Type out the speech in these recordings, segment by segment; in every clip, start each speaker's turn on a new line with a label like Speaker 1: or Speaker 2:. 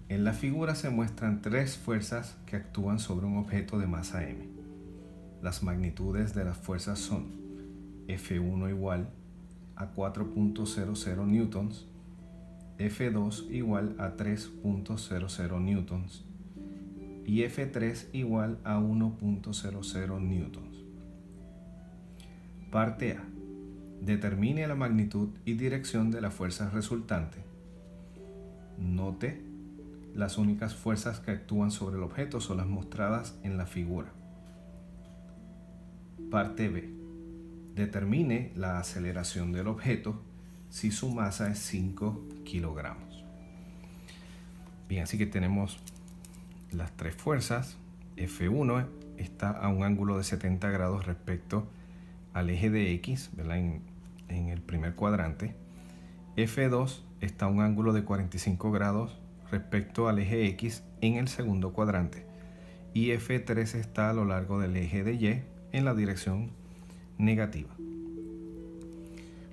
Speaker 1: En la figura se muestran tres fuerzas que actúan sobre un objeto de masa m. Las magnitudes de las fuerzas son F1 igual a 4.00 newtons, F2 igual a 3.00 newtons y F3 igual a 1.00 newtons. Parte A. Determine la magnitud y dirección de la fuerza resultante. Note, las únicas fuerzas que actúan sobre el objeto son las mostradas en la figura. Parte B. Determine la aceleración del objeto si su masa es 5 kilogramos. Bien, así que tenemos las tres fuerzas. F1 está a un ángulo de 70 grados respecto al eje de X, ¿verdad? En el primer cuadrante. F2 está a un ángulo de 45 grados respecto al eje X en el segundo cuadrante. Y F3 está a lo largo del eje de Y en la dirección negativa.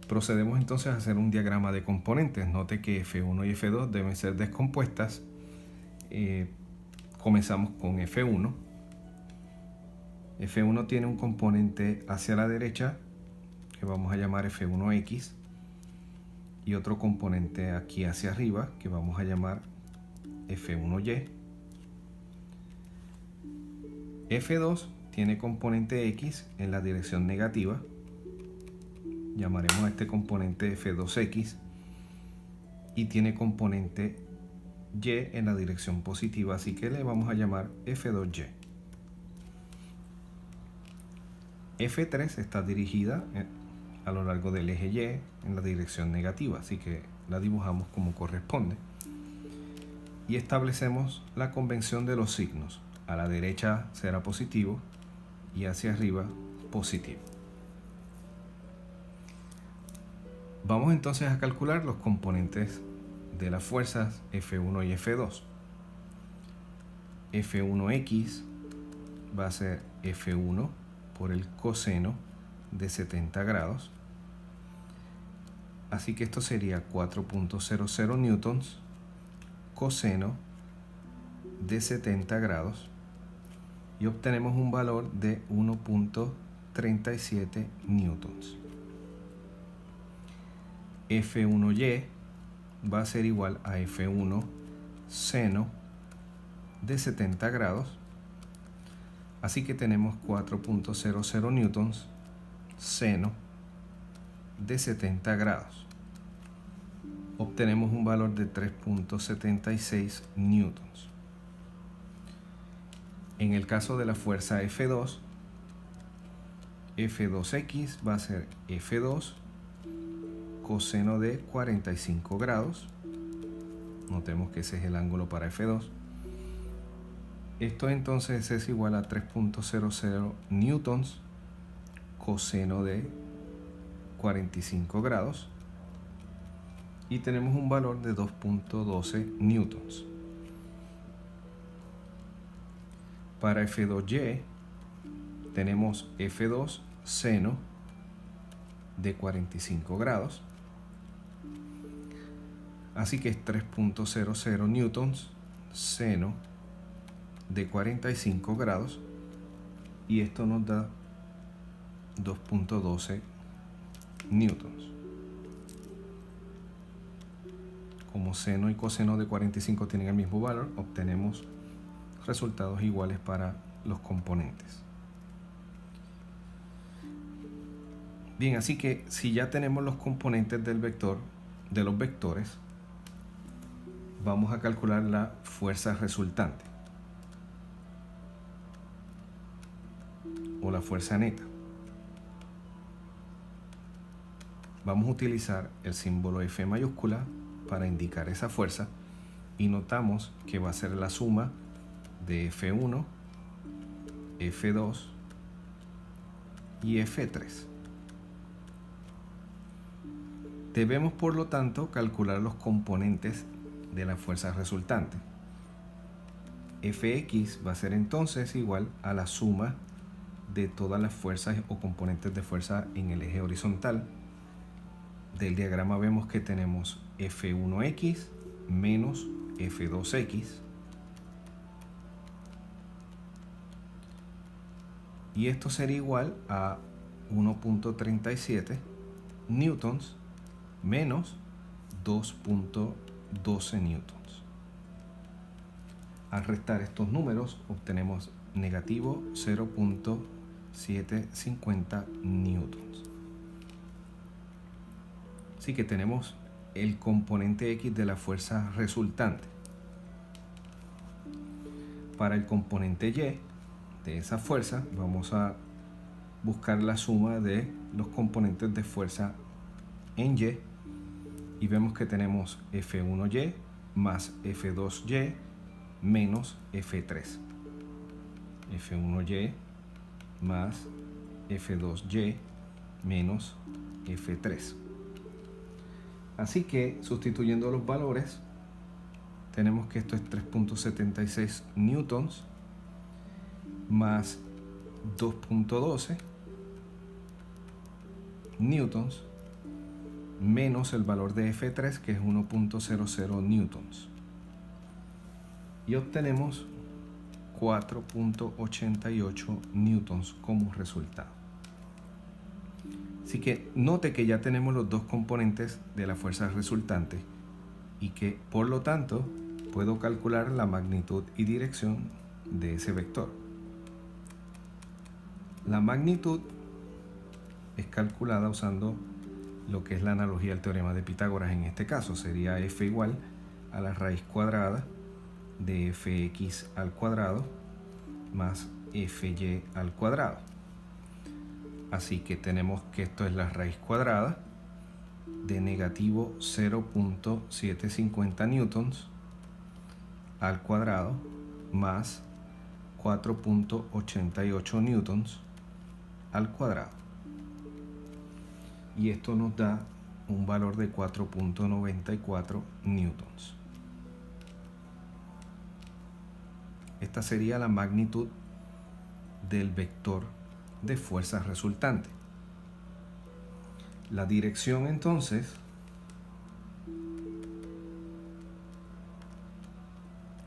Speaker 1: Procedemos entonces a hacer un diagrama de componentes. Note que F1 y F2 deben ser descompuestas. Comenzamos con F1. F1 tiene un componente hacia la derecha que vamos a llamar F1X y otro componente aquí hacia arriba que vamos a llamar F1Y. F2 tiene componente X en la dirección negativa. Llamaremos a este componente F2X y tiene componente Y en la dirección positiva, así que le vamos a llamar F2Y. F3 está dirigida a lo largo del eje Y en la dirección negativa, así que la dibujamos como corresponde. Y establecemos la convención de los signos. A la derecha será positivo y hacia arriba positivo. Vamos entonces a calcular los componentes de las fuerzas F1 y F2. F1X va a ser F1 por el coseno de 70 grados. Así que esto sería 4.00 newtons coseno de 70 grados y obtenemos un valor de 1.37 newtons. F1Y va a ser igual a F1 seno de 70 grados. Así que tenemos 4.00 newtons seno de 70 grados. Obtenemos un valor de 3.76 newtons. En el caso de la fuerza F2, F2X va a ser F2 coseno de 45 grados. Notemos que ese es el ángulo para F2. Esto entonces es igual a 3.00 newtons coseno de 45 grados. Y tenemos un valor de 2.12 newtons. Para F2Y tenemos F2 seno de 45 grados. Así que es 3.00 newtons seno de 45 grados. Y esto nos da 2.12 newtons. Como seno y coseno de 45 tienen el mismo valor, obtenemos resultados iguales para los componentes. Bien, así que si ya tenemos los componentes del vector, de los vectores, vamos a calcular la fuerza resultante o la fuerza neta. Vamos a utilizar el símbolo F mayúscula para indicar esa fuerza y notamos que va a ser la suma de F1, F2 y F3. Debemos, por lo tanto, calcular los componentes de la fuerza resultante. Fx va a ser entonces igual a la suma de todas las fuerzas o componentes de fuerza en el eje horizontal. Del diagrama vemos que tenemos F1x menos F2X. Y esto sería igual a 1.37 newtons menos 2.12 newtons. Al restar estos números obtenemos negativo 0.750 newtons. Así que tenemos el componente X de la fuerza resultante. Para el componente Y de esa fuerza vamos a buscar la suma de los componentes de fuerza en Y, y vemos que tenemos F1Y más F2Y menos F3. F1Y más F2Y menos F3. Así que sustituyendo los valores tenemos que esto es 3.76 newtons más 2.12 newtons menos el valor de F3, que es 1.00 newtons, y obtenemos 4.88 newtons como resultado. Así que note que ya tenemos los dos componentes de la fuerza resultante y que por lo tanto puedo calcular la magnitud y dirección de ese vector. La magnitud es calculada usando lo que es la analogía al teorema de Pitágoras. En este caso sería f igual a la raíz cuadrada de fx al cuadrado más fy al cuadrado. Así que tenemos que esto es la raíz cuadrada de negativo 0.750 newtons al cuadrado más 4.88 newtons al cuadrado, y esto nos da un valor de 4.94 newtons. Esta sería la magnitud del vector de fuerza resultante. La dirección entonces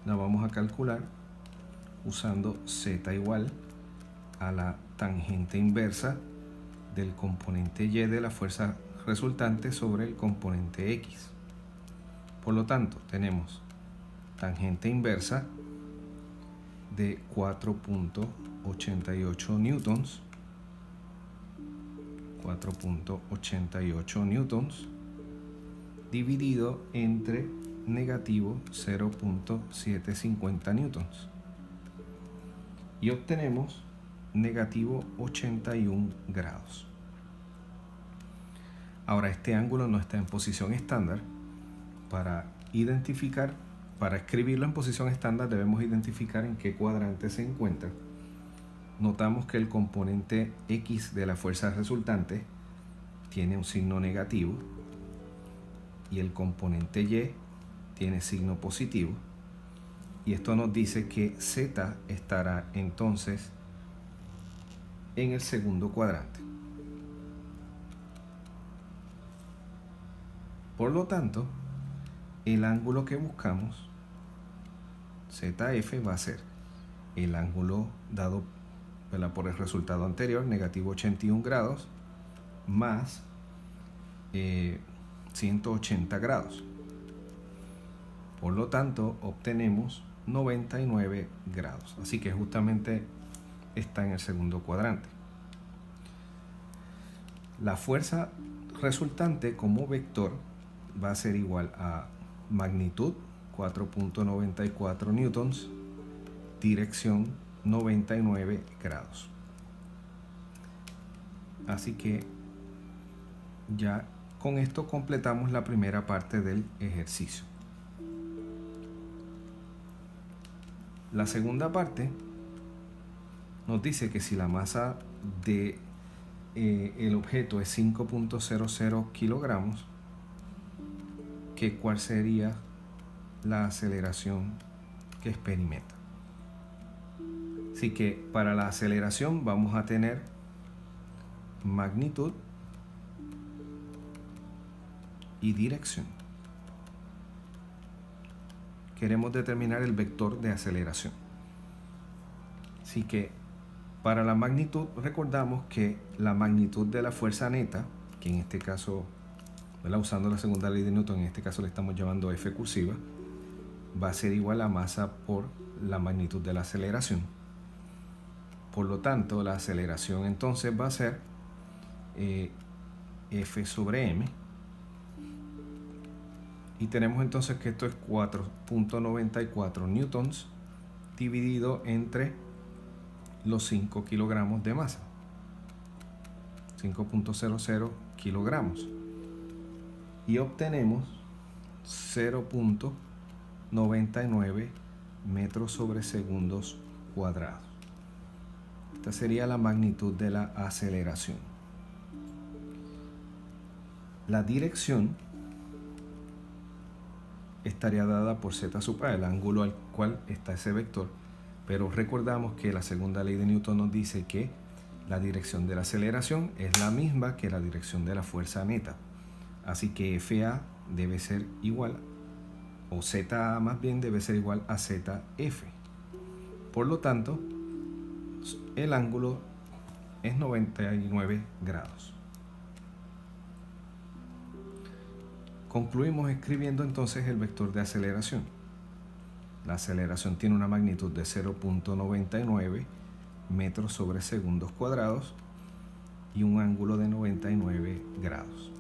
Speaker 1: la vamos a calcular usando z igual a la tangente inversa del componente y de la fuerza resultante sobre el componente x. Por lo tanto, tenemos tangente inversa de 4.88 newtons, 4.88 newtons dividido entre negativo 0.750 newtons, y obtenemos negativo 81 grados. Ahora, este ángulo no está en posición estándar. Para escribirlo en posición estándar debemos identificar en qué cuadrante se encuentra. Notamos que el componente X de la fuerza resultante tiene un signo negativo y el componente Y tiene signo positivo, y esto nos dice que Z estará entonces en el segundo cuadrante. Por lo tanto, el ángulo que buscamos, ZF, va a ser el ángulo dado por el resultado anterior, negativo 81 grados, más 180 grados. Por lo tanto, obtenemos 99 grados. Así que justamente está en el segundo cuadrante. La fuerza resultante como vector va a ser igual a magnitud 4.94 newtons, dirección 99 grados. Así que ya con esto completamos la primera parte del ejercicio. La segunda parte nos dice que si la masa de el objeto es 5.00 kilogramos, ¿cuál sería la aceleración que experimenta? Así que para la aceleración vamos a tener magnitud y dirección. queremos determinar el vector de aceleración. Así que para la magnitud recordamos que la magnitud de la fuerza neta, que en este caso, usando la segunda ley de Newton, en este caso le estamos llamando F cursiva, va a ser igual a masa por la magnitud de la aceleración. Por lo tanto, la aceleración entonces va a ser F sobre m. Y tenemos entonces que esto es 4.94 newtons dividido entre los 5 kilogramos de masa. 5.00 kilogramos. Y obtenemos 0.99 metros sobre segundos cuadrados. Esta sería la magnitud de la aceleración. La dirección estaría dada por z sub a, el ángulo al cual está ese vector, pero recordamos que la segunda ley de Newton nos dice que la dirección de la aceleración es la misma que la dirección de la fuerza neta. Así que FA debe ser igual, o ZA más bien debe ser igual a ZF. Por lo tanto, el ángulo es 99 grados. Concluimos escribiendo entonces el vector de aceleración. La aceleración tiene una magnitud de 0.99 metros sobre segundos cuadrados y un ángulo de 99 grados.